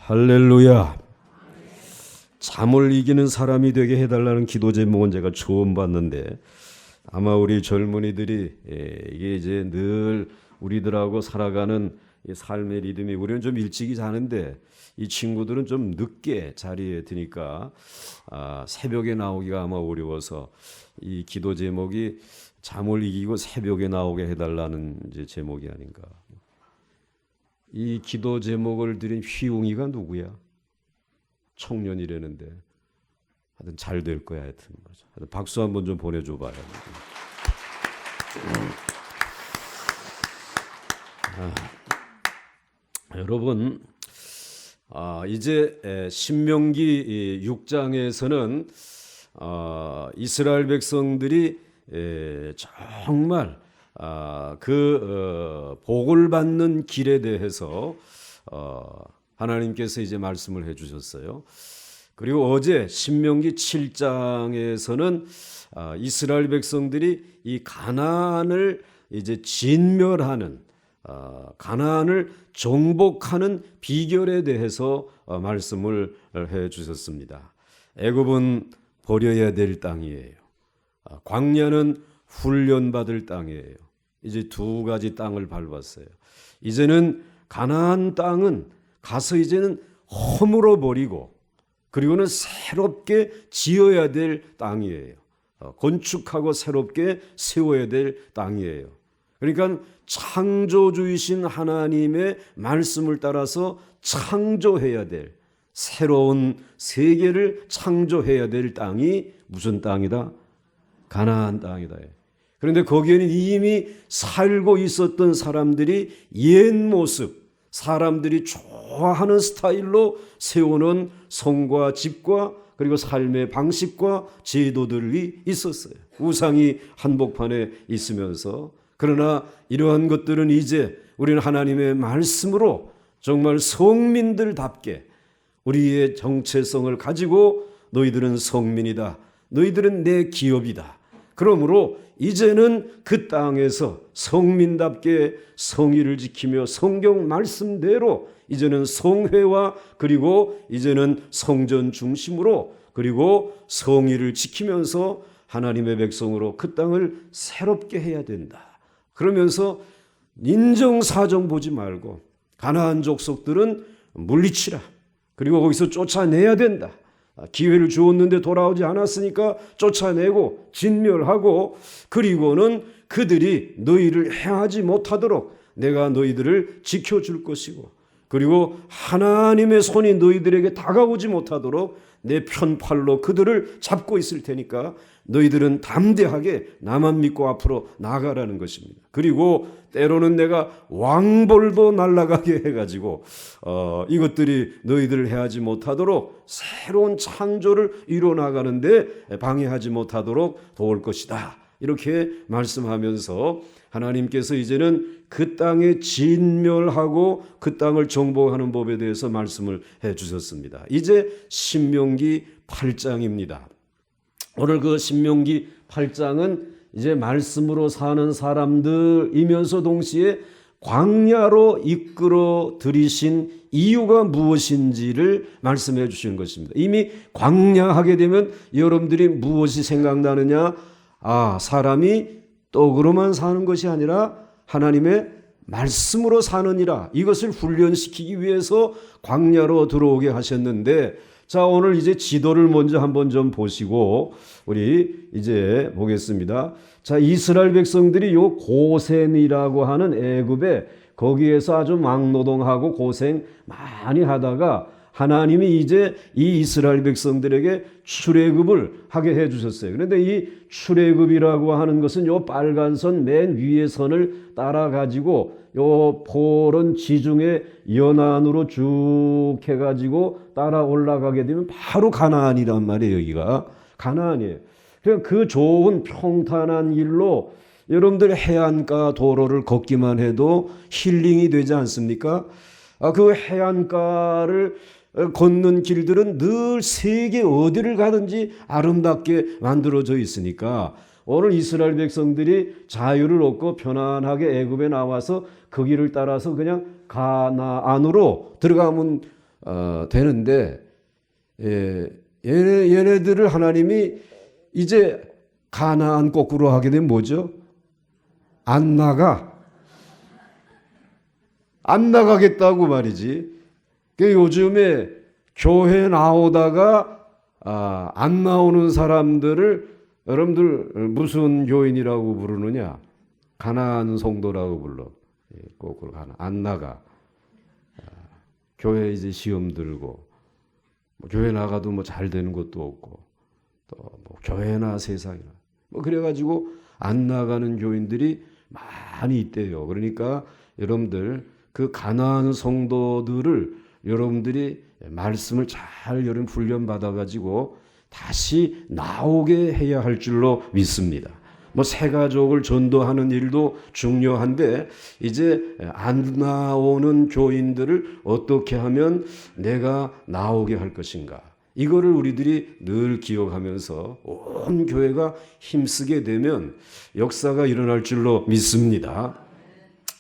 할렐루야. 잠을 이기는 사람이 되게 해달라는 기도 제목은 제가 처음 봤는데 아마 우리 젊은이들이 이게 이제 늘 우리들하고 살아가는 이 삶의 리듬이 우리는 좀 일찍이 자는데 이 친구들은 좀 늦게 자리에 드니까 새벽에 나오기가 아마 어려워서 이 기도 제목이 잠을 이기고 새벽에 나오게 해달라는 이제 제목이 아닌가. 이 기도 제목을 드린 휘웅이가 누구야? 청년이라는데 하여튼 잘 될 거야. 하여튼 박수 한번 좀 보내줘 봐요. 여러분, 이제 신명기 6장에서는 이스라엘 백성들이 정말 복을 받는 길에 대해서 하나님께서 이제 말씀을 해주셨어요. 그리고 어제 신명기 7장에서는 이스라엘 백성들이 이 가나안을 이제 진멸하는 가나안을 정복하는 비결에 대해서 말씀을 해주셨습니다. 애굽은 버려야 될 땅이에요. 광야는 훈련받을 땅이에요. 이제 두 가지 땅을 밟았어요. 이제는 가나안 땅은 가서 이제는 허물어 버리고 그리고는 새롭게 지어야 될 땅이에요. 건축하고 새롭게 세워야 될 땅이에요. 그러니까 창조주이신 하나님의 말씀을 따라서 창조해야 될 새로운 세계를 창조해야 될 땅이 무슨 땅이다? 가나안 땅이다. 그런데 거기에는 이미 살고 있었던 사람들이 옛 모습, 사람들이 좋아하는 스타일로 세우는 성과 집과 그리고 삶의 방식과 제도들이 있었어요. 우상이 한복판에 있으면서 그러나 이러한 것들은 이제 우리는 하나님의 말씀으로 정말 성민들답게 우리의 정체성을 가지고 너희들은 성민이다. 너희들은 내 기업이다. 그러므로 이제는 그 땅에서 성민답게 성의를 지키며 성경 말씀대로 이제는 성회와 그리고 이제는 성전 중심으로 그리고 성의를 지키면서 하나님의 백성으로 그 땅을 새롭게 해야 된다. 그러면서 인정사정 보지 말고 가나안 족속들은 물리치라. 그리고 거기서 쫓아내야 된다. 기회를 주었는데 돌아오지 않았으니까 쫓아내고 진멸하고 그리고는 그들이 너희를 해하지 못하도록 내가 너희들을 지켜줄 것이고 그리고 하나님의 손이 너희들에게 다가오지 못하도록 내 편팔로 그들을 잡고 있을 테니까 너희들은 담대하게 나만 믿고 앞으로 나아가라는 것입니다. 그리고 때로는 내가 왕볼도 날아가게 해가지고 이것들이 너희들을 해하지 못하도록 새로운 창조를 이뤄나가는데 방해하지 못하도록 도울 것이다. 이렇게 말씀하면서 하나님께서 이제는 그 땅에 진멸하고 그 땅을 정복하는 법에 대해서 말씀을 해 주셨습니다. 이제 신명기 8장입니다. 오늘 그 신명기 8장은 이제 말씀으로 사는 사람들이면서 동시에 광야로 이끌어 들이신 이유가 무엇인지를 말씀해 주시는 것입니다. 이미 광야하게 되면 여러분들이 무엇이 생각나느냐? 사람이 떡으로만 사는 것이 아니라 하나님의 말씀으로 사느니라. 이것을 훈련시키기 위해서 광야로 들어오게 하셨는데 자, 오늘 이제 지도를 먼저 한번 좀 보시고 우리 이제 보겠습니다. 자, 이스라엘 백성들이 요 고센이라고 하는 애굽에 거기에서 아주 막노동하고 고생 많이 하다가 하나님이 이제 이 이스라엘 백성들에게 출애굽을 하게 해 주셨어요. 그런데 이 출애굽이라고 하는 것은 요 빨간 선 맨 위의 선을 따라 가지고 요 포른 지중해 연안으로 쭉 해가지고 따라 올라가게 되면 바로 가나안이란 말이에요. 여기가 가나안이에요. 그러니까 그 좋은 평탄한 길로 여러분들 해안가 도로를 걷기만 해도 힐링이 되지 않습니까? 그 해안가를 걷는 길들은 늘 세계 어디를 가든지 아름답게 만들어져 있으니까 오늘 이스라엘 백성들이 자유를 얻고 편안하게 애굽에 나와서 그 길을 따라서 그냥 가나안으로 들어가면 되는데 얘네들을 하나님이 이제 가나안 거꾸로 하게 되면 뭐죠? 안 나가겠다고 말이지. 요즘에 교회 나오다가 안 나오는 사람들을 여러분들 무슨 교인이라고 부르느냐? 가나안 성도라고 불러. 거꾸로 안 나가. 교회 이제 시험 들고 교회 나가도 뭐 잘 되는 것도 없고 또 뭐 교회나 세상이나 뭐 그래가지고 안 나가는 교인들이 많이 있대요. 그러니까 여러분들 그 가나안 성도들을 여러분들이 말씀을 잘 여러분 훈련 받아가지고 다시 나오게 해야 할 줄로 믿습니다. 뭐 새 가족을 전도하는 일도 중요한데 이제 안 나오는 교인들을 어떻게 하면 내가 나오게 할 것인가? 이거를 우리들이 늘 기억하면서 온 교회가 힘쓰게 되면 역사가 일어날 줄로 믿습니다.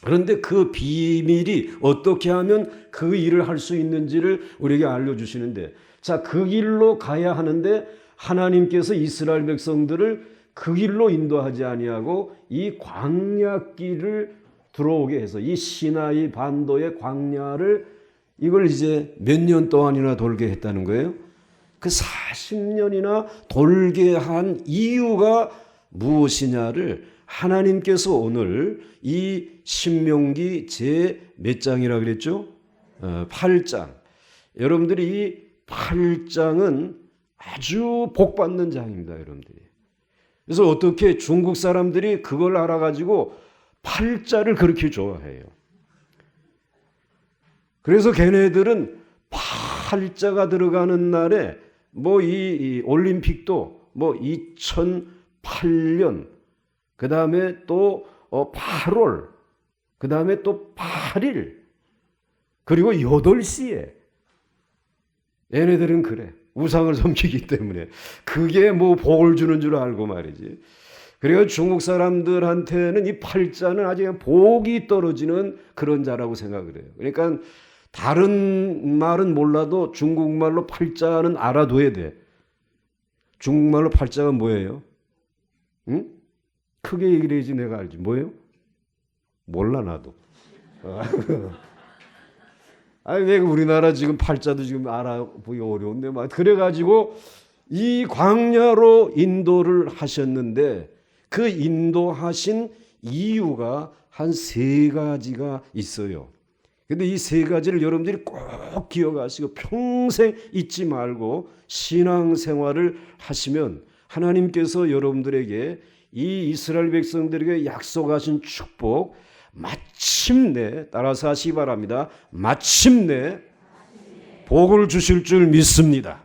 그런데 그 비밀이 어떻게 하면 그 일을 할 수 있는지를 우리에게 알려주시는데, 자, 그 길로 가야 하는데 하나님께서 이스라엘 백성들을 그 길로 인도하지 아니하고 이 광야길을 들어오게 해서 이 시나이 반도의 광야를 이걸 이제 몇 년 동안이나 돌게 했다는 거예요. 그 40년이나 돌게 한 이유가 무엇이냐를 하나님께서 오늘 이 신명기 제 몇 장이라 그랬죠? 8장. 여러분들이 이 8장은 아주 복받는 장입니다, 여러분들이. 그래서 어떻게 중국 사람들이 그걸 알아가지고 8자를 그렇게 좋아해요. 그래서 걔네들은 8자가 들어가는 날에 뭐 이 올림픽도 뭐 2008년 그 다음에 또 8월 그 다음에 또 8일 그리고 8시에 얘네들은 그래. 우상을 섬기기 때문에 그게 뭐 복을 주는 줄 알고 말이지. 그래서 중국 사람들한테는 이 8자는 아주 그냥 복이 떨어지는 그런 자라고 생각을 해요. 그러니까 다른 말은 몰라도 중국말로 8자는 알아둬야 돼. 중국말로 8자가 뭐예요? 응? 크게 얘기를 해야지 내가 알지. 뭐예요? 몰라 나도. 아니 왜 우리나라 지금 8자도 지금 알아보기 어려운데 막 그래가지고 이 광야로 인도를 하셨는데 그 인도하신 이유가 한 3가지가 있어요. 근데 이 3가지를 여러분들이 꼭 기억하시고 평생 잊지 말고 신앙생활을 하시면 하나님께서 여러분들에게 이 이스라엘 백성들에게 약속하신 축복 마침내 따라서 하시기 바랍니다. 마침내 복을 주실 줄 믿습니다.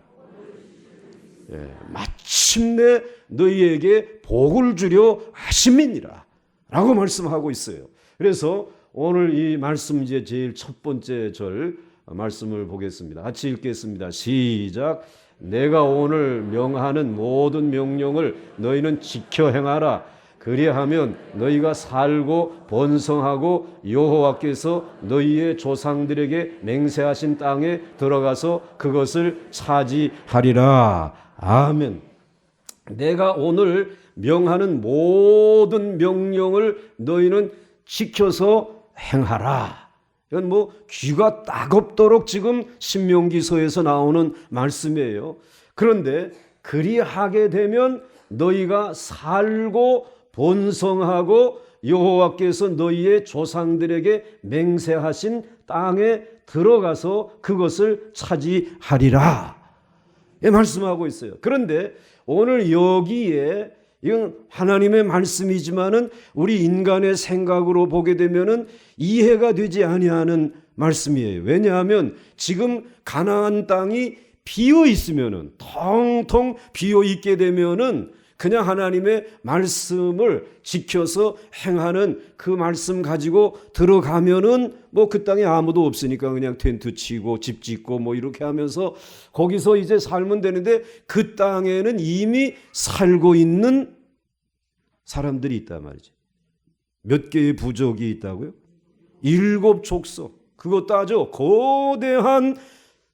마침내 너희에게 복을 주려 하심이니라 라고 말씀하고 있어요. 그래서 오늘 이 말씀 이제 제일 첫 번째 절 말씀을 보겠습니다. 같이 읽겠습니다. 시작. 내가 오늘 명하는 모든 명령을 너희는 지켜 행하라. 그리하면 너희가 살고 번성하고 여호와께서 너희의 조상들에게 맹세하신 땅에 들어가서 그것을 차지하리라. 아멘. 내가 오늘 명하는 모든 명령을 너희는 지켜서 행하라. 이건 뭐 귀가 따갑도록 지금 신명기서에서 나오는 말씀이에요. 그런데 그리하게 되면 너희가 살고 번성하고 여호와께서 너희의 조상들에게 맹세하신 땅에 들어가서 그것을 차지하리라. 예, 말씀하고 있어요. 그런데 오늘 여기에 이건 하나님의 말씀이지만은 우리 인간의 생각으로 보게 되면은 이해가 되지 아니하는 말씀이에요. 왜냐하면 지금 가나안 땅이 비어 있으면은 텅텅 비어 있게 되면은 그냥 하나님의 말씀을 지켜서 행하는 그 말씀 가지고 들어가면은 뭐 그 땅에 아무도 없으니까 그냥 텐트 치고 집 짓고 뭐 이렇게 하면서 거기서 이제 살면 되는데 그 땅에는 이미 살고 있는 사람들이 있단 말이죠. 몇 개의 부족이 있다고요? 7 족속. 그것도 아주 거대한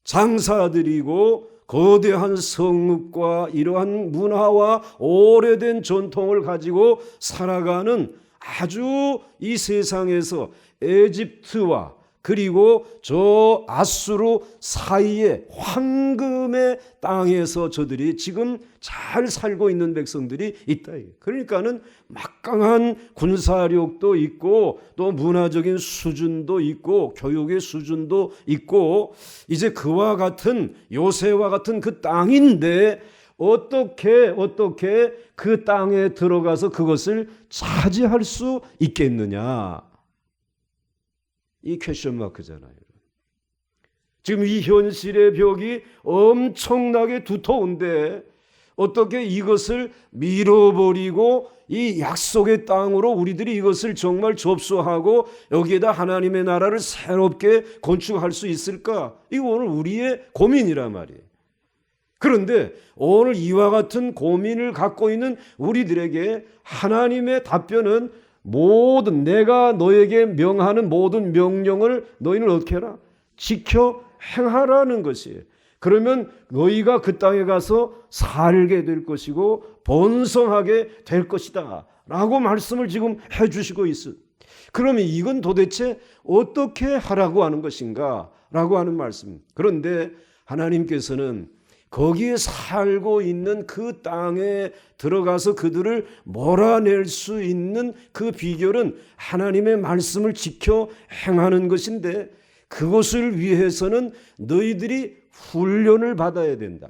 장사들이고 거대한 성읍과 이러한 문화와 오래된 전통을 가지고 살아가는 아주 이 세상에서 에집트와 그리고 저 아수르 사이의 황금의 땅에서 저들이 지금 잘 살고 있는 백성들이 있다. 그러니까는 막강한 군사력도 있고 또 문화적인 수준도 있고 교육의 수준도 있고 이제 그와 같은 요새와 같은 그 땅인데 어떻게 그 땅에 들어가서 그것을 차지할 수 있겠느냐? 이 퀘션 마크잖아요. 지금 이 현실의 벽이 엄청나게 두터운데 어떻게 이것을 밀어버리고 이 약속의 땅으로 우리들이 이것을 정말 접수하고 여기에다 하나님의 나라를 새롭게 건축할 수 있을까? 이거 오늘 우리의 고민이란 말이에요. 그런데 오늘 이와 같은 고민을 갖고 있는 우리들에게 하나님의 답변은 모든 내가 너에게 명하는 모든 명령을 너희는 어떻게 해라? 지켜 행하라는 것이에요. 그러면 너희가 그 땅에 가서 살게 될 것이고 번성하게 될 것이다 라고 말씀을 지금 해주시고 있어요. 그러면 이건 도대체 어떻게 하라고 하는 것인가 라고 하는 말씀. 그런데 하나님께서는 거기에 살고 있는 그 땅에 들어가서 그들을 몰아낼 수 있는 그 비결은 하나님의 말씀을 지켜 행하는 것인데 그것을 위해서는 너희들이 훈련을 받아야 된다.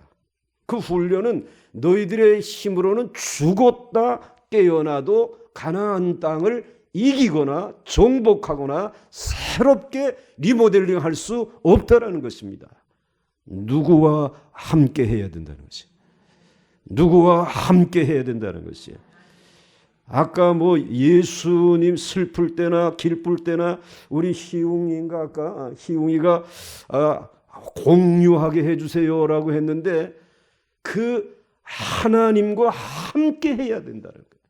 그 훈련은 너희들의 힘으로는 죽었다 깨어나도 가나안 땅을 이기거나 정복하거나 새롭게 리모델링할 수 없다라는 것입니다. 누구와 함께 해야 된다는 것이. 누구와 함께 해야 된다는 것이. 아까 뭐 예수님 슬플 때나 기쁠 때나 우리 희웅이가 아까 희웅이가 공유하게 해주세요라고 했는데 그 하나님과 함께 해야 된다는 거예요.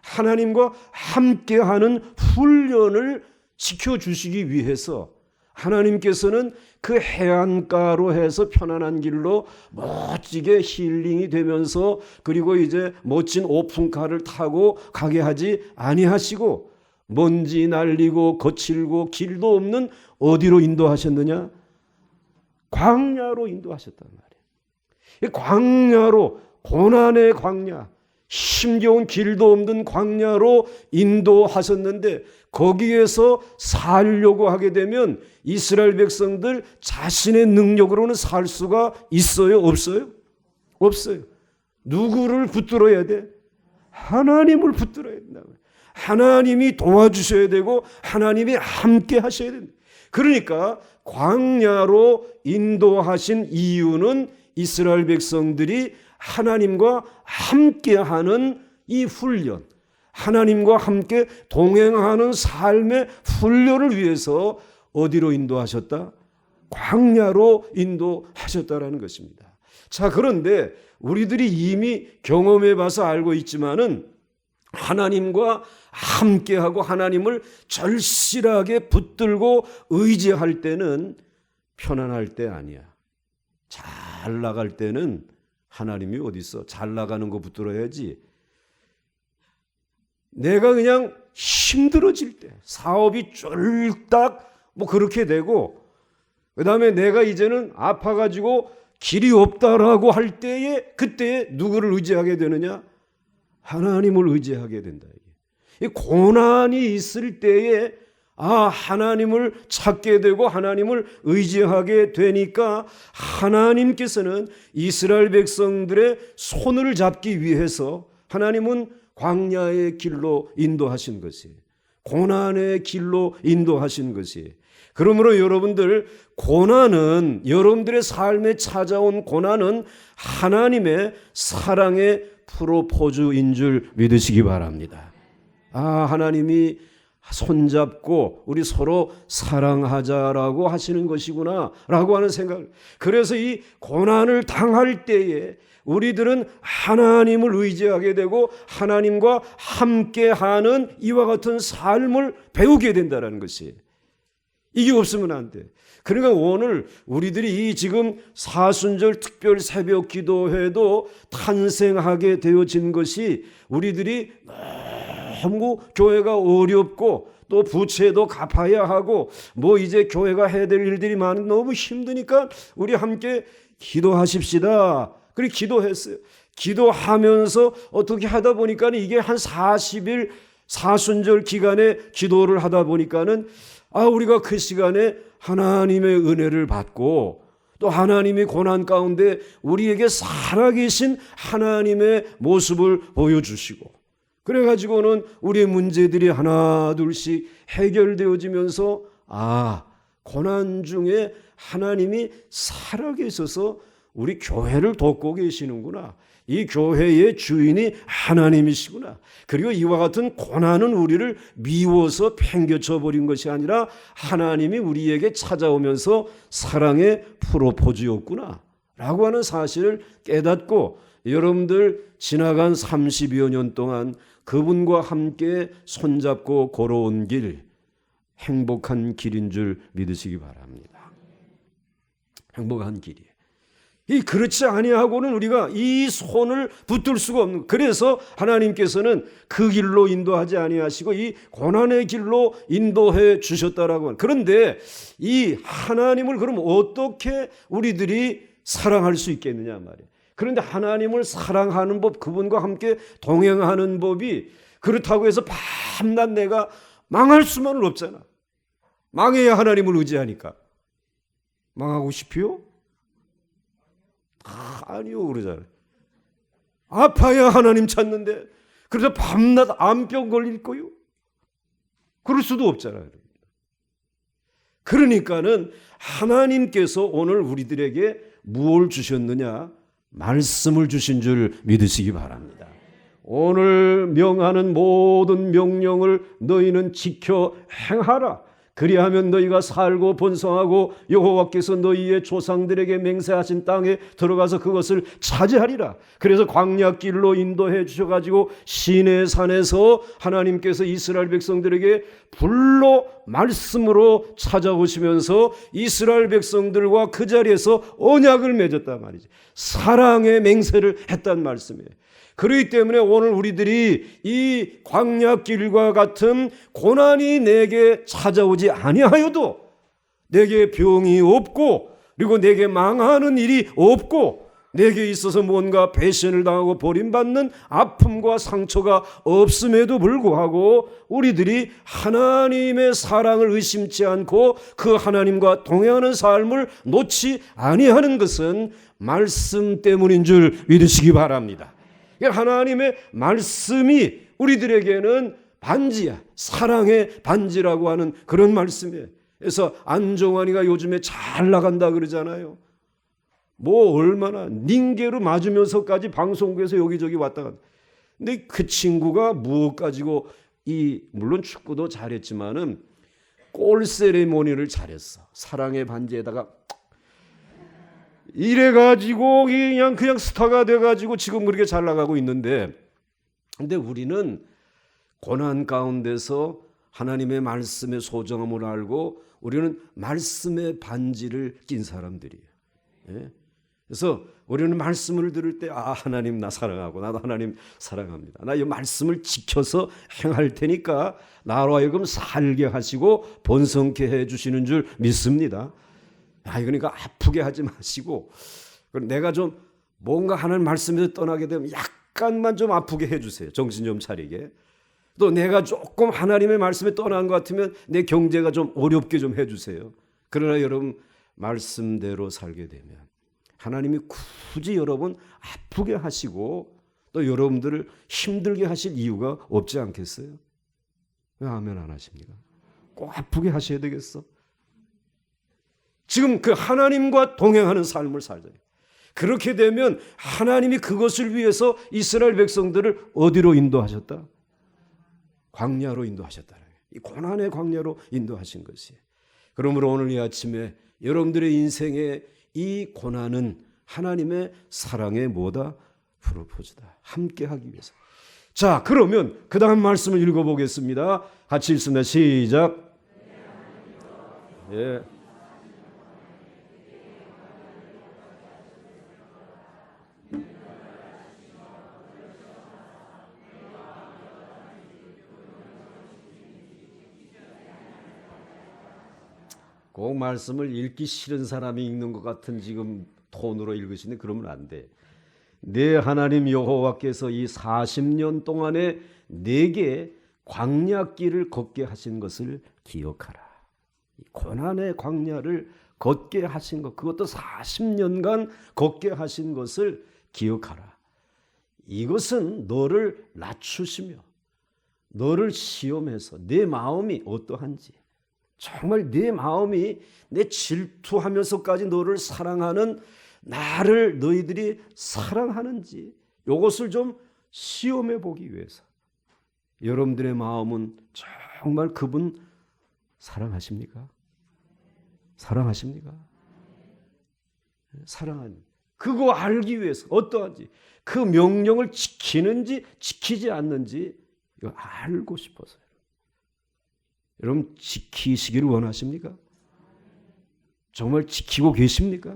하나님과 함께하는 훈련을 지켜주시기 위해서 하나님께서는 그 해안가로 해서 편안한 길로 멋지게 힐링이 되면서 그리고 이제 멋진 오픈카를 타고 가게 하지 아니하시고 먼지 날리고 거칠고 길도 없는 어디로 인도하셨느냐? 광야로 인도하셨단 말이에요. 광야로, 고난의 광야, 힘겨운 길도 없는 광야로 인도하셨는데 거기에서 살려고 하게 되면 이스라엘 백성들 자신의 능력으로는 살 수가 있어요? 없어요? 없어요. 누구를 붙들어야 돼? 하나님을 붙들어야 된다. 하나님이 도와주셔야 되고 하나님이 함께 하셔야 된다. 그러니까 광야로 인도하신 이유는 이스라엘 백성들이 하나님과 함께하는 이 훈련, 하나님과 함께 동행하는 삶의 훈련을 위해서 어디로 인도하셨다? 광야로 인도하셨다라는 것입니다. 자, 그런데 우리들이 이미 경험해 봐서 알고 있지만은 하나님과 함께하고 하나님을 절실하게 붙들고 의지할 때는 편안할 때 아니야. 잘 나갈 때는 하나님이 어디 있어? 잘 나가는 거 붙들어야지. 내가 그냥 힘들어질 때, 사업이 쫄딱 뭐 그렇게 되고, 그 다음에 내가 이제는 아파가지고 길이 없다라고 할 때에 그때 누구를 의지하게 되느냐? 하나님을 의지하게 된다. 이 고난이 있을 때에 하나님을 찾게 되고 하나님을 의지하게 되니까 하나님께서는 이스라엘 백성들의 손을 잡기 위해서 하나님은 광야의 길로 인도하신 것이, 고난의 길로 인도하신 것이. 그러므로 여러분들, 고난은, 여러분들의 삶에 찾아온 고난은 하나님의 사랑의 프로포즈인 줄 믿으시기 바랍니다. 하나님이 손잡고 우리 서로 사랑하자라고 하시는 것이구나 라고 하는 생각. 그래서 이 고난을 당할 때에 우리들은 하나님을 의지하게 되고 하나님과 함께하는 이와 같은 삶을 배우게 된다는 것이. 이게 없으면 안 돼. 그러니까 오늘 우리들이 이 지금 사순절 특별 새벽 기도회도 탄생하게 되어진 것이 우리들이 너무 교회가 어렵고 또 부채도 갚아야 하고 뭐 이제 교회가 해야 될 일들이 많은 너무 힘드니까 우리 함께 기도하십시다. 그리고 기도했어요. 기도하면서 어떻게 하다 보니까 이게 한 40일 사순절 기간에 기도를 하다 보니까는 우리가 그 시간에 하나님의 은혜를 받고 또 하나님의 고난 가운데 우리에게 살아계신 하나님의 모습을 보여주시고 그래가지고는 우리의 문제들이 하나 둘씩 해결되어지면서 고난 중에 하나님이 살아계셔서 우리 교회를 돕고 계시는구나. 이 교회의 주인이 하나님이시구나. 그리고 이와 같은 고난은 우리를 미워서 팽개쳐 버린 것이 아니라 하나님이 우리에게 찾아오면서 사랑의 프로포즈였구나 라고 하는 사실을 깨닫고 여러분들 지나간 30여 년 동안 그분과 함께 손잡고 걸어온 길 행복한 길인 줄 믿으시기 바랍니다. 행복한 길이에요. 그렇지 아니하고는 우리가 이 손을 붙들 수가 없는. 그래서 하나님께서는 그 길로 인도하지 아니하시고 이 고난의 길로 인도해 주셨다라고. 그런데 이 하나님을 그럼 어떻게 우리들이 사랑할 수 있겠느냐 말이에요. 그런데 하나님을 사랑하는 법, 그분과 함께 동행하는 법이 그렇다고 해서 밤낮 내가 망할 수만은 없잖아. 망해야 하나님을 의지하니까. 망하고 싶어요? 아니요 그러잖아요. 아파야 하나님 찾는데 그래서 밤낮 암병 걸릴 거요? 그럴 수도 없잖아요. 그러니까는 하나님께서 오늘 우리들에게 무엇을 주셨느냐? 말씀을 주신 줄 믿으시기 바랍니다. 오늘 명하는 모든 명령을 너희는 지켜 행하라. 그리하면 너희가 살고 번성하고 여호와께서 너희의 조상들에게 맹세하신 땅에 들어가서 그것을 차지하리라. 그래서 광야길로 인도해 주셔가지고 시내산에서 하나님께서 이스라엘 백성들에게 불로 말씀으로 찾아오시면서 이스라엘 백성들과 그 자리에서 언약을 맺었단 말이지. 사랑의 맹세를 했단 말씀이에요. 그렇기 때문에 오늘 우리들이 이 광야길과 같은 고난이 내게 찾아오지 아니하여도 내게 병이 없고 그리고 내게 망하는 일이 없고 내게 있어서 뭔가 배신을 당하고 버림받는 아픔과 상처가 없음에도 불구하고 우리들이 하나님의 사랑을 의심치 않고 그 하나님과 동행하는 삶을 놓지 아니하는 것은 말씀 때문인 줄 믿으시기 바랍니다. 하나님의 말씀이 우리들에게는 반지야. 사랑의 반지라고 하는 그런 말씀이에요. 그래서 안종환이가 요즘에 잘 나간다 그러잖아요. 뭐 얼마나 닝게로 맞으면서까지 방송국에서 여기저기 왔다 갔다. 근데 그 친구가 무엇 가지고 물론 축구도 잘했지만은 골 세레모니를 잘했어. 사랑의 반지에다가 이래가지고 그냥 스타가 돼가지고 지금 그렇게 잘 나가고 있는데, 근데 우리는 고난 가운데서 하나님의 말씀의 소중함을 알고 우리는 말씀의 반지를 낀 사람들이에요. 예? 그래서 우리는 말씀을 들을 때 하나님 나 사랑하고 나도 하나님 사랑합니다. 나 이 말씀을 지켜서 행할 테니까 나로 하여금 살게 하시고 번성케 해주시는 줄 믿습니다. 그러니까 아프게 하지 마시고 내가 좀 뭔가 하는 말씀에서 떠나게 되면 약간만 좀 아프게 해주세요. 정신 좀 차리게. 또 내가 조금 하나님의 말씀에 떠난 것 같으면 내 경제가 좀 어렵게 좀 해주세요. 그러나 여러분 말씀대로 살게 되면 하나님이 굳이 여러분 아프게 하시고 또 여러분들을 힘들게 하실 이유가 없지 않겠어요? 왜 아멘 안 하십니까? 꼭 아프게 하셔야 되겠어? 지금 그 하나님과 동행하는 삶을 살자. 그렇게 되면 하나님이 그것을 위해서 이스라엘 백성들을 어디로 인도하셨다? 광야로 인도하셨다. 이 고난의 광야로 인도하신 것이에요. 그러므로 오늘 이 아침에 여러분들의 인생에 이 고난은 하나님의 사랑의 뭐다? 프로포즈다. 함께 하기 위해서. 자, 그러면 그 다음 말씀을 읽어보겠습니다. 같이 읽습니다. 시작. 예. 꼭 말씀을 읽기 싫은 사람이 읽는 것 같은 지금 톤으로 읽으시는데 그러면 안 돼. 내 하나님 여호와께서 이 40년 동안에 내게 광야길을 걷게 하신 것을 기억하라. 고난의 광야를 걷게 하신 것, 그것도 40년간 걷게 하신 것을 기억하라. 이것은 너를 낮추시며 너를 시험해서 내 마음이 어떠한지, 정말 내 마음이 내 질투하면서까지 너를 사랑하는 나를 너희들이 사랑하는지 이것을 좀 시험해 보기 위해서. 여러분들의 마음은 정말 그분 사랑하십니까? 사랑하십니까? 사랑하는 그거 알기 위해서 어떠한지, 그 명령을 지키는지 지키지 않는지 이거 알고 싶어서요. 여러분 지키시기를 원하십니까? 정말 지키고 계십니까?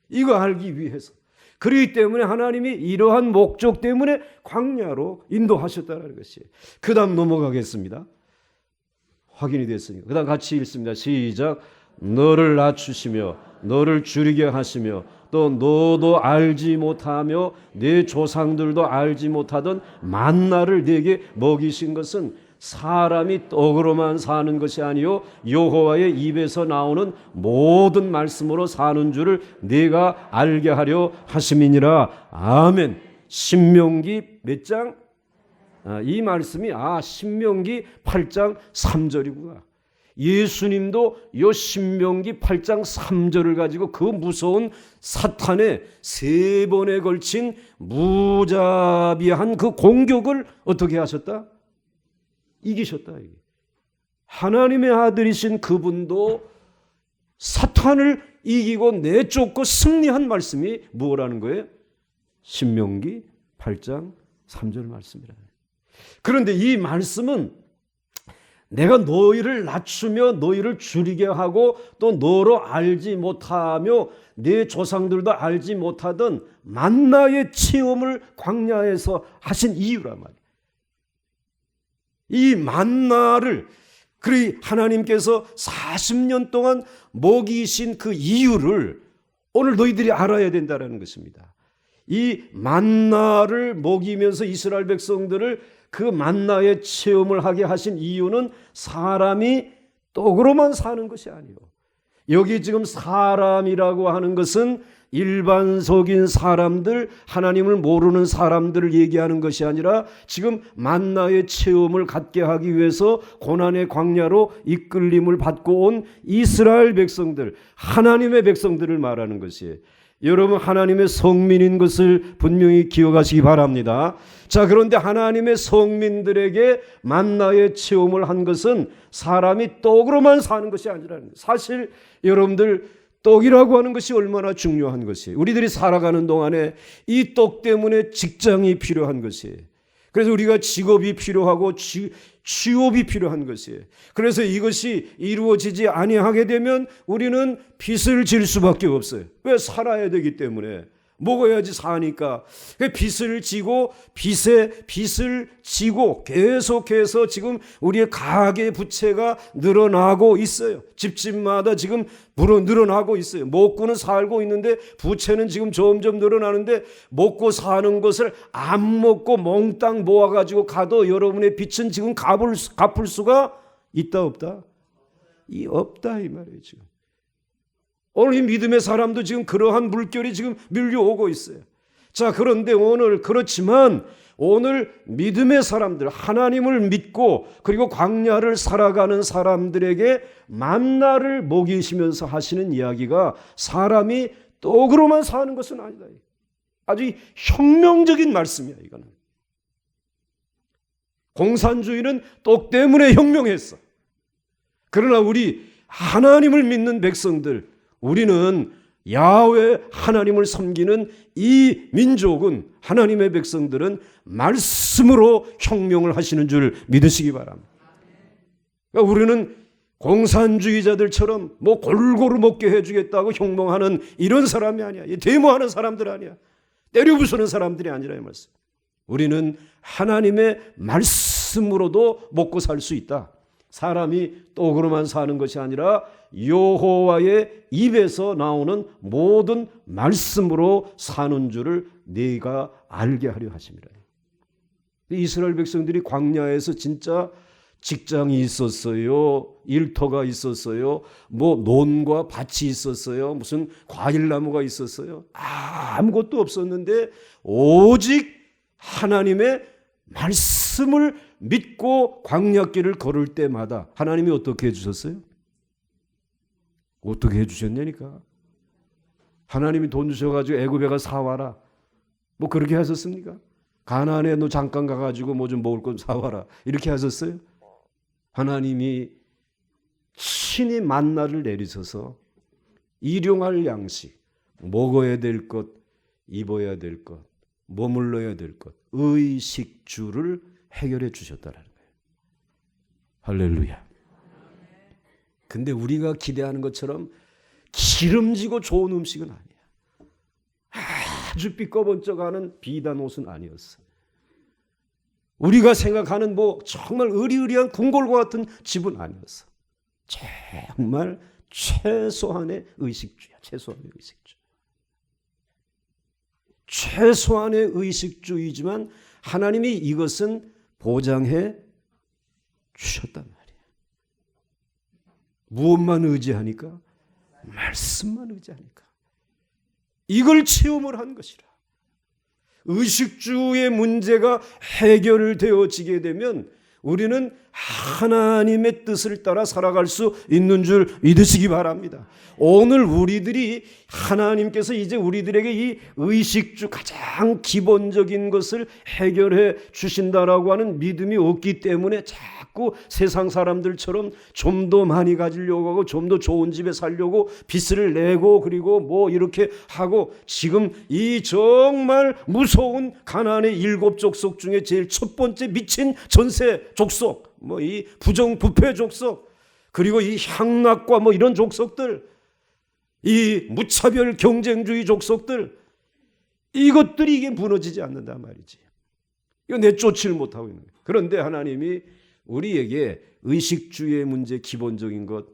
이거 알기 위해서. 그렇기 때문에 하나님이 이러한 목적 때문에 광야로 인도하셨다는 것이에요. 그 다음 넘어가겠습니다. 확인이 됐으니까. 그 다음 같이 읽습니다. 시작. 너를 낮추시며 너를 줄이게 하시며 또 너도 알지 못하며 내 조상들도 알지 못하던 만나를 네게 먹이신 것은 사람이 떡으로만 사는 것이 아니요 여호와의 입에서 나오는 모든 말씀으로 사는 줄을 네가 알게 하려 하심이니라. 아멘. 신명기 몇 장? 이 말씀이 신명기 8장 3절이구나. 예수님도 이 신명기 8장 3절을 가지고 그 무서운 사탄의 3번에 걸친 무자비한 그 공격을 어떻게 하셨다? 이기셨다. 하나님의 아들이신 그분도 사탄을 이기고 내쫓고 승리한 말씀이 뭐라는 거예요? 신명기 8장 3절 말씀이라. 그런데 이 말씀은 내가 너희를 낮추며 너희를 줄이게 하고 또 너로 알지 못하며 내 조상들도 알지 못하던 만나의 체험을 광야에서 하신 이유란 말이에요. 이 만나를 그리 하나님께서 40년 동안 먹이신 그 이유를 오늘 너희들이 알아야 된다는 것입니다. 이 만나를 먹이면서 이스라엘 백성들을 그 만나의 체험을 하게 하신 이유는 사람이 떡으로만 사는 것이 아니요. 여기 지금 사람이라고 하는 것은 일반적인 사람들, 하나님을 모르는 사람들을 얘기하는 것이 아니라 지금 만나의 체험을 갖게 하기 위해서 고난의 광야로 이끌림을 받고 온 이스라엘 백성들, 하나님의 백성들을 말하는 것이에요. 여러분 하나님의 성민인 것을 분명히 기억하시기 바랍니다. 자, 그런데 하나님의 성민들에게 만나의 체험을 한 것은 사람이 떡으로만 사는 것이 아니라는 거예요. 사실 여러분들 떡이라고 하는 것이 얼마나 중요한 것이에요. 우리들이 살아가는 동안에 이 떡 때문에 직장이 필요한 것이에요. 그래서 우리가 직업이 필요하고 취업이 필요한 것이에요. 그래서 이것이 이루어지지 아니하게 되면 우리는 빚을 질 수밖에 없어요. 왜? 살아야 되기 때문에. 먹어야지 사니까. 빚을 지고 빚을 지고 계속해서 지금 우리의 가계 부채가 늘어나고 있어요. 집집마다 지금 늘어나고 있어요. 먹고는 살고 있는데 부채는 지금 점점 늘어나는데 먹고 사는 것을 안 먹고 몽땅 모아가지고 가도 여러분의 빚은 지금 갚을 수가 있다 없다? 없다 이 말이에요 지금. 오늘 이 믿음의 사람도 지금 그러한 물결이 지금 밀려오고 있어요. 자, 그런데 그렇지만 오늘 믿음의 사람들, 하나님을 믿고 그리고 광야를 살아가는 사람들에게 만나를 먹이시면서 하시는 이야기가 사람이 떡으로만 사는 것은 아니다. 아주 혁명적인 말씀이야, 이거는. 공산주의는 떡 때문에 혁명했어. 그러나 우리 하나님을 믿는 백성들, 우리는 야훼 하나님을 섬기는 이 민족은, 하나님의 백성들은 말씀으로 혁명을 하시는 줄 믿으시기 바랍니다. 그러니까 우리는 공산주의자들처럼 뭐 골고루 먹게 해주겠다고 혁명하는 이런 사람이 아니야. 데모하는 사람들 아니야. 때려부수는 사람들이 아니라 이 말씀. 우리는 하나님의 말씀으로도 먹고 살 수 있다. 사람이 떡으로만 사는 것이 아니라 여호와의 입에서 나오는 모든 말씀으로 사는 줄을 네가 알게 하려 하심이라. 이스라엘 백성들이 광야에서 진짜 직장이 있었어요. 일터가 있었어요. 뭐 논과 밭이 있었어요. 무슨 과일나무가 있었어요. 아무것도 없었는데 오직 하나님의 말씀을 믿고 광야길을 걸을 때마다 하나님이 어떻게 해주셨어요? 어떻게 해주셨냐니까. 하나님이 돈 주셔가지고 애굽에 가 사와라. 뭐 그렇게 하셨습니까? 가나안에 너 잠깐 가가지고 뭐 좀 먹을 것 사와라. 이렇게 하셨어요? 하나님이 친히 만나를 내리셔서 일용할 양식, 먹어야 될 것, 입어야 될 것, 머물러야 될 것, 의식주를 해결해 주셨다는 거예요. 할렐루야. 근데 우리가 기대하는 것처럼 기름지고 좋은 음식은 아니야. 아주 삐꺼번쩍하는 비단 옷은 아니었어. 우리가 생각하는 뭐 정말 의리의리한 궁궐과 같은 집은 아니었어. 정말 최소한의 의식주야. 최소한의 의식주. 최소한의 의식주이지만 하나님이 이것은 보장해 주셨단 말이에요. 무엇만 의지하니까? 말씀만 의지하니까. 이걸 체험을 한 것이라. 의식주의 문제가 해결되어지게 되면 우리는 하나님의 뜻을 따라 살아갈 수 있는 줄 믿으시기 바랍니다. 오늘 우리들이 하나님께서 이제 우리들에게 이 의식주 가장 기본적인 것을 해결해 주신다라고 하는 믿음이 없기 때문에 자꾸 세상 사람들처럼 좀 더 많이 가지려고 하고 좀 더 좋은 집에 살려고 빚을 내고 그리고 뭐 이렇게 하고 지금 이 정말 무서운 가나안의 7 족속 중에 제일 첫 번째 미친 전세 족속 뭐 이 부정부패 족속 그리고 이 향락과 뭐 이런 족속들 이 무차별 경쟁주의 족속들 이것들이 이게 무너지지 않는단 말이지. 이거 내쫓지를 못하고 있는 거예요. 그런데 하나님이 우리에게 의식주의 문제 기본적인 것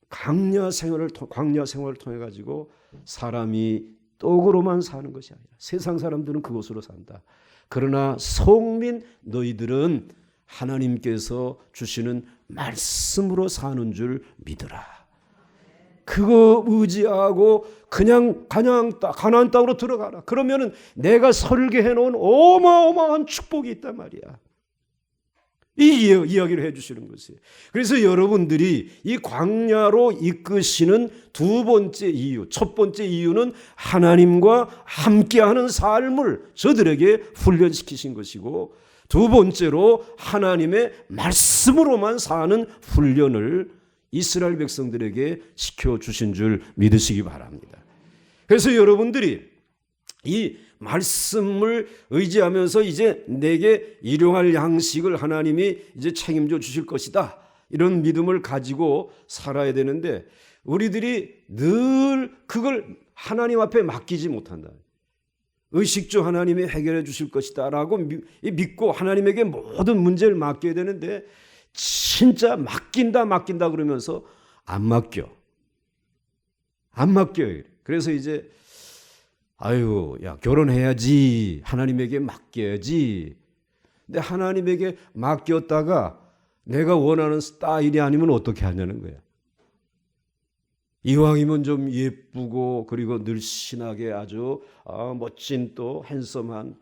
광야 생활을 통해 가지고 사람이 떡으로만 사는 것이 아니라 세상 사람들은 그것으로 산다. 그러나 성민 너희들은 하나님께서 주시는 말씀으로 사는 줄 믿으라. 그거 의지하고 그냥 가나안 땅으로 들어가라. 그러면은 내가 설계해 놓은 어마어마한 축복이 있단 말이야. 이 이야기를 해주시는 것이에요. 그래서 여러분들이 이 광야로 이끄시는 두 번째 이유, 첫 번째 이유는 하나님과 함께하는 삶을 저들에게 훈련시키신 것이고 두 번째로 하나님의 말씀으로만 사는 훈련을 이스라엘 백성들에게 시켜주신 줄 믿으시기 바랍니다. 그래서 여러분들이 이 말씀을 의지하면서 이제 내게 일용할 양식을 하나님이 이제 책임져 주실 것이다. 이런 믿음을 가지고 살아야 되는데 우리들이 늘 그걸 하나님 앞에 맡기지 못한다. 의식주 하나님이 해결해 주실 것이다 라고 믿고 하나님에게 모든 문제를 맡겨야 되는데 진짜 맡긴다 그러면서 안 맡겨요. 그래서 이제 야 결혼해야지. 하나님에게 맡겨야지. 근데 하나님에게 맡겼다가 내가 원하는 스타일이 아니면 어떻게 하냐는 거야. 이왕이면 좀 예쁘고 그리고 늘씬하게 아주 멋진 또 핸섬한.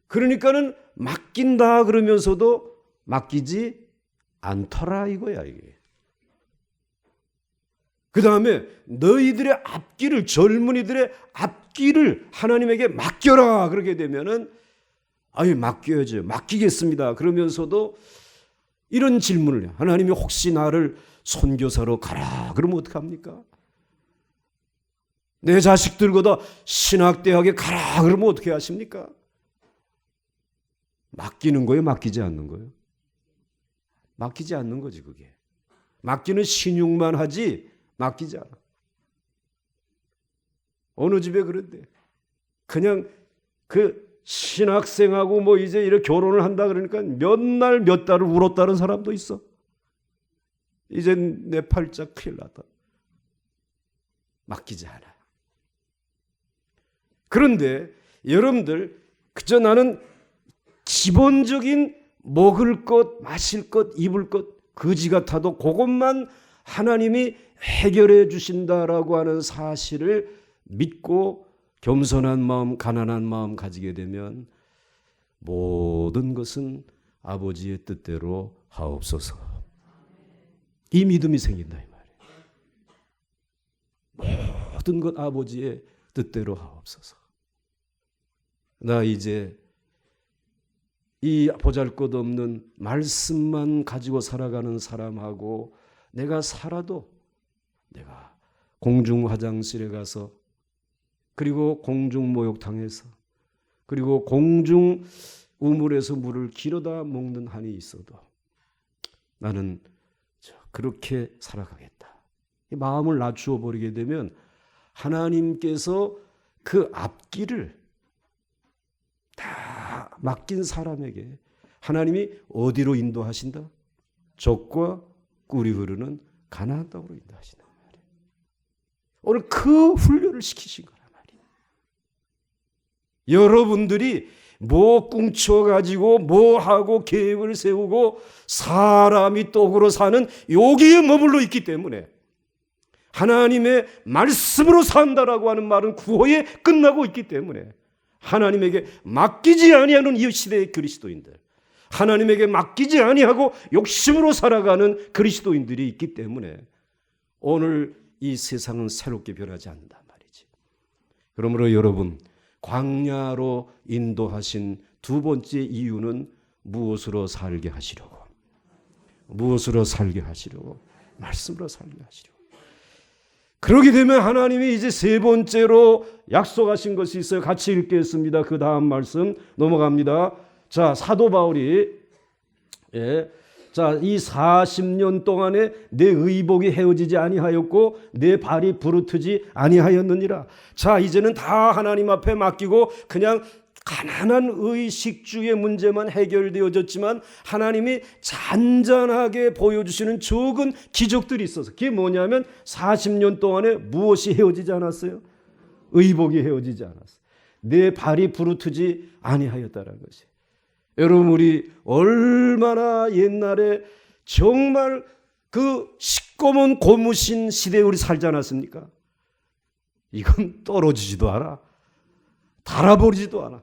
그러니까는 맡긴다 그러면서도 맡기지 않더라 이거야 이게. 그 다음에 너희들의 앞길을 젊은이들의 앞길을 하나님에게 맡겨라 그러게 되면은 맡겨야죠. 맡기겠습니다. 그러면서도 이런 질문을 해요. 하나님이 혹시 나를 선교사로 가라 그러면 어떡합니까? 내 자식들보다 신학대학에 가라 그러면 어떻게 하십니까? 맡기는 거예요? 맡기지 않는 거예요? 맡기지 않는 거지 그게. 맡기는 신용만 하지 맡기지 않아. 어느 집에 그런데 그냥 그 신학생하고 뭐 이제 이렇게 결혼을 한다 그러니까 몇 날 몇 달을 울었다는 사람도 있어. 이젠 내 팔자 큰일 났다. 맡기지 않아. 그런데 여러분들 그저 나는 기본적인 먹을 것, 마실 것, 입을 것 거지 같아도 그것만 하나님이 해결해 주신다라고 하는 사실을 믿고 겸손한 마음, 가난한 마음 가지게 되면 모든 것은 아버지의 뜻대로 하옵소서. 이 믿음이 생긴다 이 말이에요. 모든 것 아버지의 뜻대로 하옵소서. 나 이제 이 보잘것없는 말씀만 가지고 살아가는 사람하고 내가 살아도 내가 공중 화장실에 가서 그리고 공중 목욕탕에서 그리고 공중 우물에서 물을 길어다 먹는 한이 있어도 나는 그렇게 살아가겠다. 마음을 낮추어 버리게 되면 하나님께서 그 앞길을 다 맡긴 사람에게 하나님이 어디로 인도하신다? 젖과 꿀이 흐르는 가나안 땅으로 인도하신다 말이에요. 오늘 그 훈련을 시키신 거란 말이에요. 여러분들이 뭐 꿍쳐가지고 뭐 하고 계획을 세우고 사람이 떡으로 사는 여기에 머물러 있기 때문에 하나님의 말씀으로 산다라고 하는 말은 구호에 끝나고 있기 때문에 하나님에게 맡기지 아니하는 이 시대의 그리스도인들, 하나님에게 맡기지 아니하고 욕심으로 살아가는 그리스도인들이 있기 때문에 오늘 이 세상은 새롭게 변하지 않는단 말이지. 그러므로 여러분 광야로 인도하신 두 번째 이유는 무엇으로 살게 하시려고? 무엇으로 살게 하시려고? 말씀으로 살게 하시려고. 그러게 되면 하나님이 이제 세 번째로 약속하신 것이 있어요. 같이 읽겠습니다. 그 다음 말씀 넘어갑니다. 자, 사도 바울이 이 40년 동안에 내 의복이 헤어지지 아니하였고 내 발이 부르트지 아니하였느니라. 자, 이제는 다 하나님 앞에 맡기고 그냥 가난한 의식주의 문제만 해결되어졌지만 하나님이 잔잔하게 보여주시는 적은 기적들이 있어서 그게 뭐냐면 40년 동안에 무엇이 헤어지지 않았어요? 의복이 헤어지지 않았어요. 내 발이 부르트지 아니하였다는 것이. 여러분 우리 얼마나 옛날에 정말 그 시꺼먼 고무신 시대에 우리 살지 않았습니까? 이건 떨어지지도 않아. 달아버리지도 않아.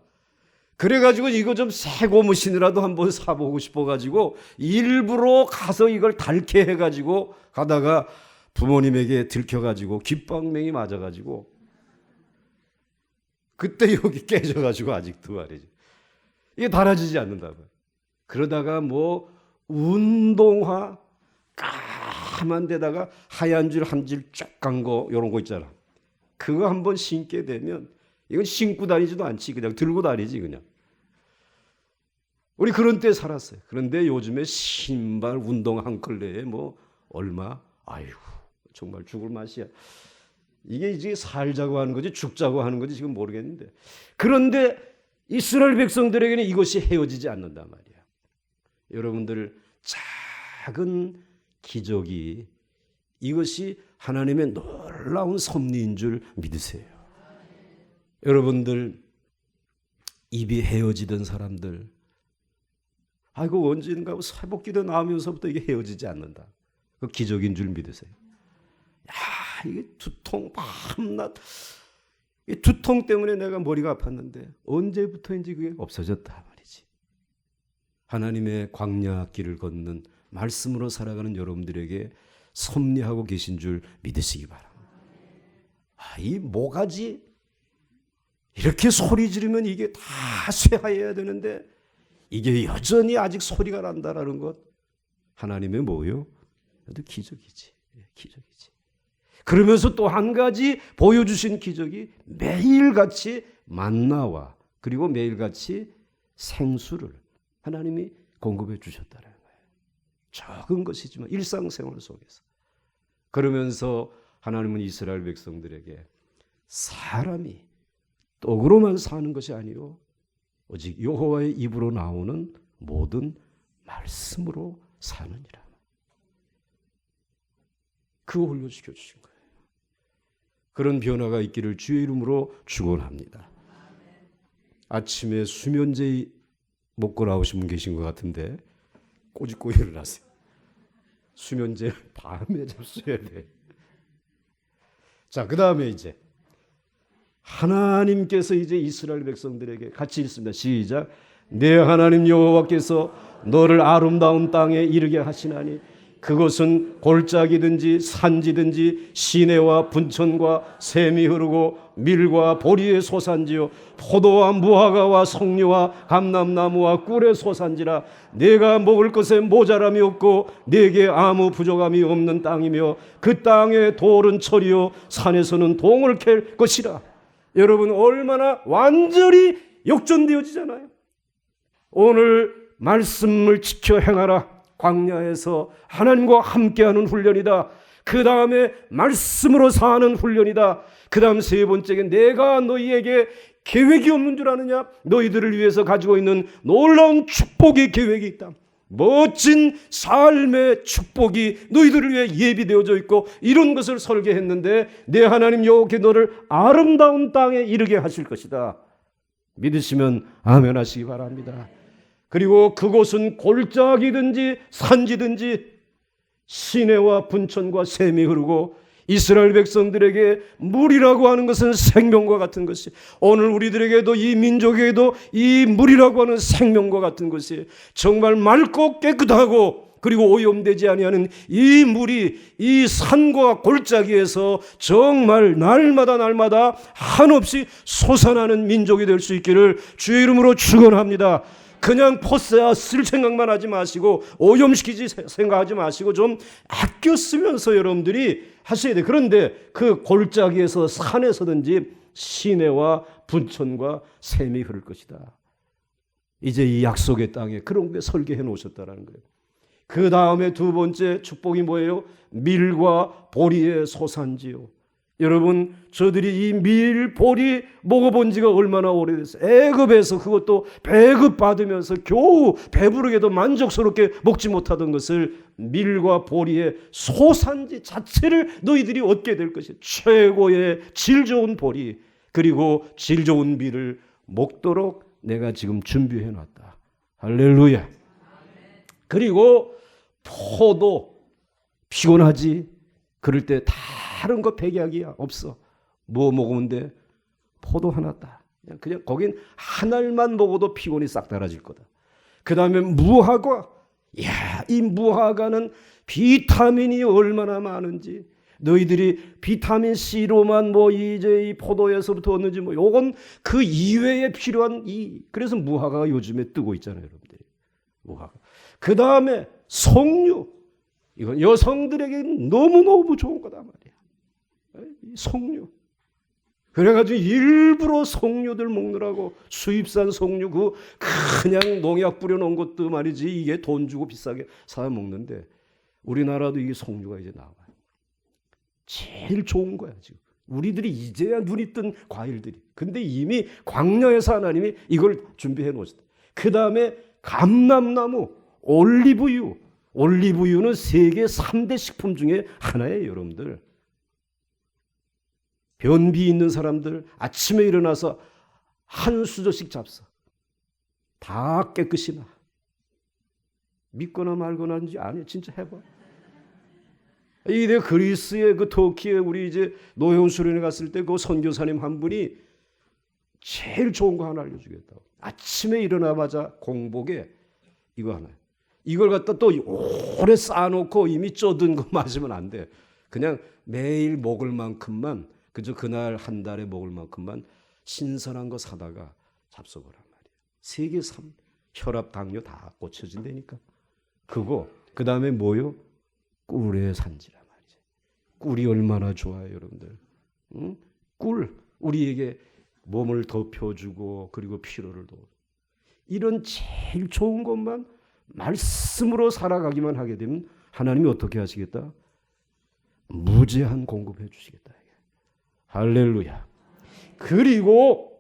그래가지고 이거 좀 새 고무신이라도 한번 사보고 싶어가지고 일부러 가서 이걸 닳게 해가지고 가다가 부모님에게 들켜가지고 귓방맹이 맞아가지고 그때 여기 깨져가지고 아직도 말이지. 이게 달아지지 않는다고. 그러다가 뭐 운동화 까만 데다가 하얀 줄 한 줄 쫙 간 거 이런 거 있잖아. 그거 한번 신게 되면 이건 신고 다니지도 않지. 그냥 들고 다니지 그냥. 우리 그런 때 살았어요. 그런데 요즘에 신발 운동 한 컬레에 뭐 얼마? 아이고 정말 죽을 맛이야. 이게 이제 살자고 하는 거지 죽자고 하는 거지 지금 모르겠는데. 그런데 이스라엘 백성들에게는 이것이 헤어지지 않는단 말이야. 여러분들 작은 기적이 이것이 하나님의 놀라운 섭리인 줄 믿으세요. 여러분들 입이 헤어지던 사람들 아이고 언젠가 회복기도 나오면서부터 이게 헤어지지 않는다. 그 기적인 줄 믿으세요. 야 이게 두통 밤낮 이 두통 때문에 내가 머리가 아팠는데 언제부터인지 그게 없어졌다 말이지. 하나님의 광야 길을 걷는 말씀으로 살아가는 여러분들에게 섭리하고 계신 줄 믿으시기 바랍니다. 이 모가지 이렇게 소리 지르면 이게 다 쇠하여야 되는데 이게 여전히 아직 소리가 난다라는 것 하나님의 뭐요? 기적이지. 기적이지. 그러면서 또 한 가지 보여주신 기적이 매일같이 만나와 그리고 매일같이 생수를 하나님이 공급해 주셨다는 거예요. 적은 것이지만 일상생활 속에서. 그러면서 하나님은 이스라엘 백성들에게 사람이 떡으로만 사는 것이 아니요 오직 여호와의 입으로 나오는 모든 말씀으로 사느니라. 그거 올려주셔 주신 거예요. 그런 변화가 있기를 주의 이름으로 축원합니다. 아침에 수면제 먹고 나오신 분 계신 것 같은데 꼬집고 일어나세요. 수면제 밤에 잡숴야 돼. 자, 그 다음에 이제 하나님께서 이제 이스라엘 백성들에게 같이 읽습니다. 시작. 내 하나님 여호와께서 너를 아름다운 땅에 이르게 하시나니 그것은 골짜기든지 산지든지 시내와 분천과 샘이 흐르고 밀과 보리의 소산지요 포도와 무화과와 석류와 감람나무와 꿀의 소산지라. 내가 먹을 것에 모자람이 없고 내게 아무 부족함이 없는 땅이며 그 땅의 돌은 철이요 산에서는 동을 캘 것이라. 여러분 얼마나 완전히 역전되어지잖아요. 오늘 말씀을 지켜 행하라. 광야에서 하나님과 함께하는 훈련이다. 그 다음에 말씀으로 사는 훈련이다. 그 다음 세 번째는 내가 너희에게 계획이 없는 줄 아느냐? 너희들을 위해서 가지고 있는 놀라운 축복의 계획이 있다. 멋진 삶의 축복이 너희들을 위해 예비되어져 있고 이런 것을 설계했는데 내 하나님 여호와께 너를 아름다운 땅에 이르게 하실 것이다. 믿으시면 아멘 하시기 바랍니다. 그리고 그곳은 골짜기든지 산지든지 시내와 분천과 샘이 흐르고 이스라엘 백성들에게 물이라고 하는 것은 생명과 같은 것이 오늘 우리들에게도 이 민족에게도 이 물이라고 하는 생명과 같은 것이 정말 맑고 깨끗하고 그리고 오염되지 아니하는 이 물이 이 산과 골짜기에서 정말 날마다 한없이 솟아나는 민족이 될 수 있기를 주의 이름으로 축원합니다. 그냥 포스야 쓸 생각만 하지 마시고 오염시키지 생각하지 마시고 좀 아껴 쓰면서 여러분들이 하셔야 돼. 그런데 그 골짜기에서 산에서든지 시내와 분천과 샘이 흐를 것이다. 이제 이 약속의 땅에 그런 게 설계해 놓으셨다는 거예요. 그 다음에 두 번째 축복이 뭐예요? 밀과 보리의 소산지요. 여러분 저들이 이 밀, 보리 먹어본 지가 얼마나 오래됐어요. 애굽에서 그것도 배급받으면서 겨우 배부르게도 만족스럽게 먹지 못하던 것을 밀과 보리의 소산지 자체를 너희들이 얻게 될 것이에요. 최고의 질 좋은 보리 그리고 질 좋은 밀을 먹도록 내가 지금 준비해 놨다. 할렐루야. 그리고 포도 피곤하지? 그럴 때 다른 거 백약이야 없어. 뭐 먹으면 돼? 포도 하나 따. 그냥 거긴 한 알만 먹어도 피곤이 싹 사라질 거다. 그 다음에 무화과. 이야, 이 무화과는 비타민이 얼마나 많은지. 너희들이 비타민 C로만 뭐 이제 이 포도에서부터 얻는지 뭐 요건 그 이외에 필요한 그래서 무화과가 요즘에 뜨고 있잖아요, 여러분들이. 무화과. 그 다음에 석류. 이건 여성들에게 너무너무 좋은 거다 말이야. 석류. 그래가지고 일부러 석류들 먹느라고 수입산 석류 그냥 농약 뿌려놓은 것도 말이지 이게 돈 주고 비싸게 사 먹는데 우리나라도 이게 석류가 이제 나와요. 제일 좋은 거야 지금. 우리들이 이제야 눈이 뜬 과일들이. 근데 이미 광야에서 하나님이 이걸 준비해 놓으셨다. 그 다음에 감람나무, 올리브유. 올리브유는 세계 3대 식품 중에 하나예요, 여러분들. 변비 있는 사람들 아침에 일어나서 한 수저씩 잡숴. 다 깨끗이 나. 믿거나 말거나인지 아니 진짜 해봐. 이내 그리스의 그 터키에 우리 이제 노현 수련회 갔을 때 그 선교사님 한 분이 제일 좋은 거 하나 알려주겠다고. 아침에 일어나자마자 공복에 이거 하나. 이걸 갖다 또 오래 쌓아놓고 이미 쪄든 거 마시면 안 돼. 그냥 매일 먹을 만큼만 그저 그날 한 달에 먹을 만큼만 신선한 거 사다가 잡숴보란 말이야. 세계 3 혈압 당뇨 다 고쳐진다니까. 그거 그 다음에 뭐요? 꿀의 산지란 말이지. 꿀이 얼마나 좋아요, 여러분들. 응? 꿀 우리에게 몸을 덮여주고 그리고 피로를 도. 이런 제일 좋은 것만 말씀으로 살아가기만 하게 되면 하나님이 어떻게 하시겠다? 무제한 공급해 주시겠다. 할렐루야. 그리고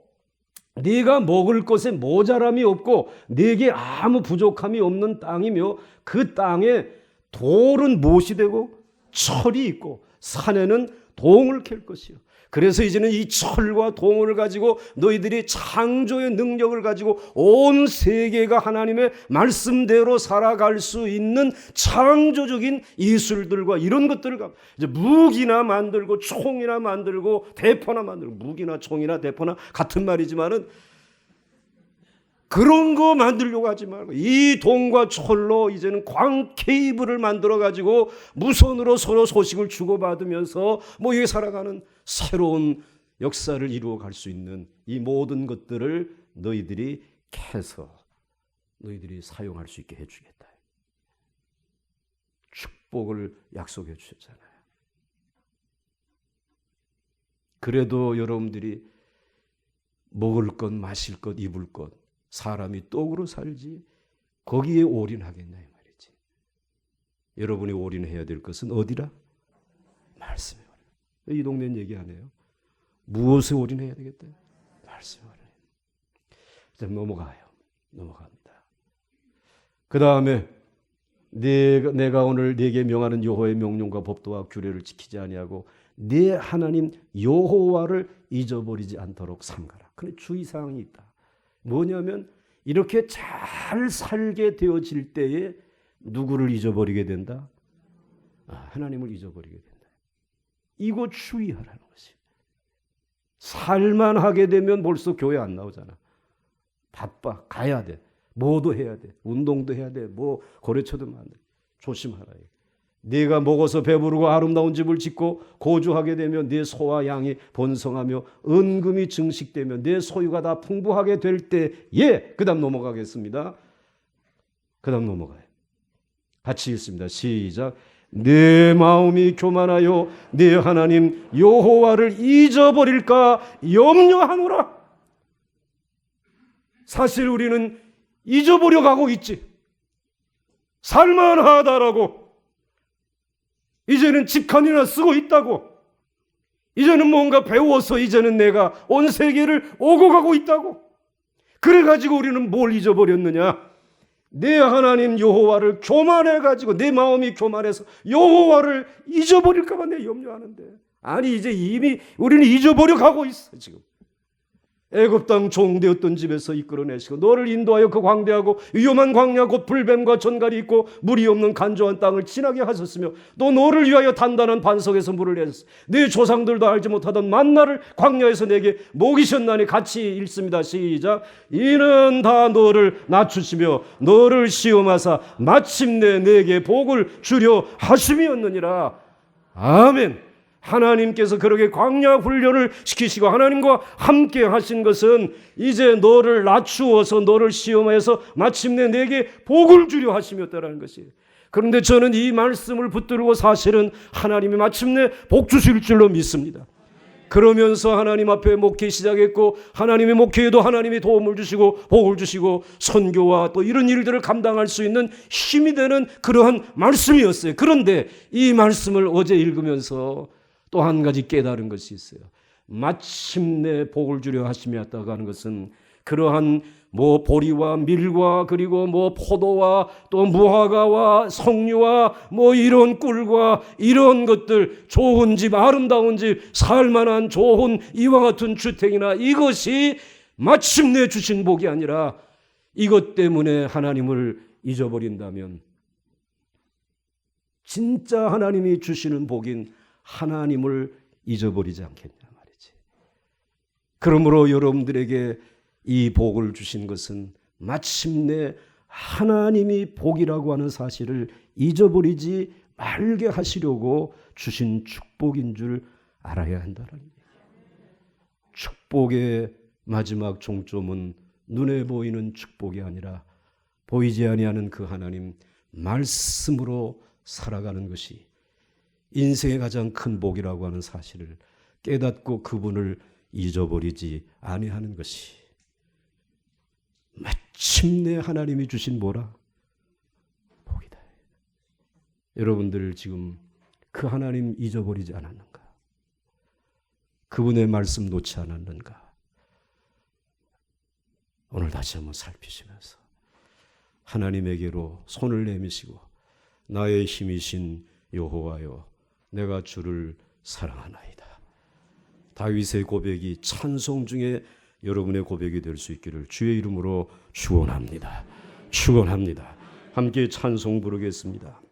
네가 먹을 것에 모자람이 없고 네게 아무 부족함이 없는 땅이며 그 땅에 돌은 못이 되고 철이 있고 산에는 동을 캘 것이요. 그래서 이제는 이 철과 동을 가지고 너희들이 창조의 능력을 가지고 온 세계가 하나님의 말씀대로 살아갈 수 있는 창조적인 이술들과 이런 것들을 이제 무기나 만들고 총이나 만들고 대포나 만들고, 무기나 총이나 대포나 같은 말이지만은 그런 거 만들려고 하지 말고 이 동과 철로 이제는 광 케이블을 만들어 가지고 무선으로 서로 소식을 주고받으면서 모여 살아가는 새로운 역사를 이루어 갈 수 있는 이 모든 것들을 너희들이 캐서 너희들이 사용할 수 있게 해주겠다. 축복을 약속해 주셨잖아요. 그래도 여러분들이 먹을 것, 마실 것, 입을 것, 사람이 떡으로 살지 거기에 올인하겠냐 이 말이지. 여러분이 올인해야 될 것은 어디라? 말씀에 올인. 이 동네는 얘기 안 해요. 무엇에 올인해야 되겠다? 말씀에 올인. 자, 넘어갑니다. 그 다음에 내가 오늘 네게 명하는 여호와의 명령과 법도와 규례를 지키지 아니하고 네 하나님 여호와를 잊어버리지 않도록 삼가라. 그런데 주의사항이 있다. 뭐냐면 이렇게 잘 살게 되어질 때에 누구를 잊어버리게 된다? 하나님을 잊어버리게 된다. 이거 주의하라는 것이. 살만하게 되면 벌써 교회 안 나오잖아. 바빠. 가야 돼. 뭐도 해야 돼. 운동도 해야 돼. 뭐 거래처도 만들. 조심하라. 네가 먹어서 배부르고 아름다운 집을 짓고 거주하게 되면 네 소와 양이 번성하며 은금이 증식되면 네 소유가 다 풍부하게 될 때에 그 다음 넘어가겠습니다. 그 다음 넘어가요. 같이 읽습니다. 시작. 내 마음이 교만하여 네 하나님 여호와를 잊어버릴까 염려하노라. 사실 우리는 잊어버려 가고 있지. 살만하다라고. 이제는 직함이나 쓰고 있다고. 이제는 뭔가 배워서 이제는 내가 온 세계를 오고 가고 있다고. 그래가지고 우리는 뭘 잊어버렸느냐? 내 하나님 여호와를 교만해가지고 내 마음이 교만해서 여호와를 잊어버릴까 봐 내 염려하는데. 아니 이제 이미 우리는 잊어버려 가고 있어 지금. 애굽 땅 종되었던 집에서 이끌어내시고 너를 인도하여 그 광대하고 위험한 광야 곧 불뱀과 전갈이 있고 물이 없는 간조한 땅을 지나게 하셨으며 또 너를 위하여 단단한 반석에서 물을 내셨으며 네 조상들도 알지 못하던 만나를 광야에서 내게 먹이셨나니. 같이 읽습니다. 시작. 이는 다 너를 낮추시며 너를 시험하사 마침내 내게 복을 주려 하심이었느니라. 아멘. 하나님께서 그렇게 광야 훈련을 시키시고 하나님과 함께 하신 것은 이제 너를 낮추어서 너를 시험해서 마침내 내게 복을 주려 하심이었다라는 것이에요. 그런데 저는 이 말씀을 붙들고 사실은 하나님이 마침내 복 주실 줄로 믿습니다. 그러면서 하나님 앞에 목회 시작했고 하나님의 목회에도 하나님이 도움을 주시고 복을 주시고 선교와 또 이런 일들을 감당할 수 있는 힘이 되는 그러한 말씀이었어요. 그런데 이 말씀을 어제 읽으면서 또 한 가지 깨달은 것이 있어요. 마침내 복을 주려 하심이었다고 하는 것은 그러한 뭐 보리와 밀과 그리고 뭐 포도와 또 무화과와 석류와 뭐 이런 꿀과 이런 것들, 좋은 집, 아름다운 집, 살만한 좋은 이와 같은 주택이나 이것이 마침내 주신 복이 아니라 이것 때문에 하나님을 잊어버린다면 진짜 하나님이 주시는 복인 하나님을 잊어버리지 않겠냐 말이지. 그러므로 여러분들에게 이 복을 주신 것은 마침내 하나님이 복이라고 하는 사실을 잊어버리지 말게 하시려고 주신 축복인 줄 알아야 한다는 얘기예요. 축복의 마지막 종점은 눈에 보이는 축복이 아니라 보이지 아니하는 그 하나님 말씀으로 살아가는 것이 인생의 가장 큰 복이라고 하는 사실을 깨닫고 그분을 잊어버리지 아니하는 것이 마침내 하나님이 주신 뭐라? 여러분들 지금 그 하나님 잊어버리지 않았는가? 그분의 말씀 놓지 않았는가? 오늘 다시 한번 살피시면서 하나님에게로 손을 내미시고 나의 힘이신 여호와여 내가 주를 사랑하나이다. 다윗의 고백이 찬송 중에 여러분의 고백이 될 수 있기를 주의 이름으로 축원합니다. 축원합니다. 함께 찬송 부르겠습니다.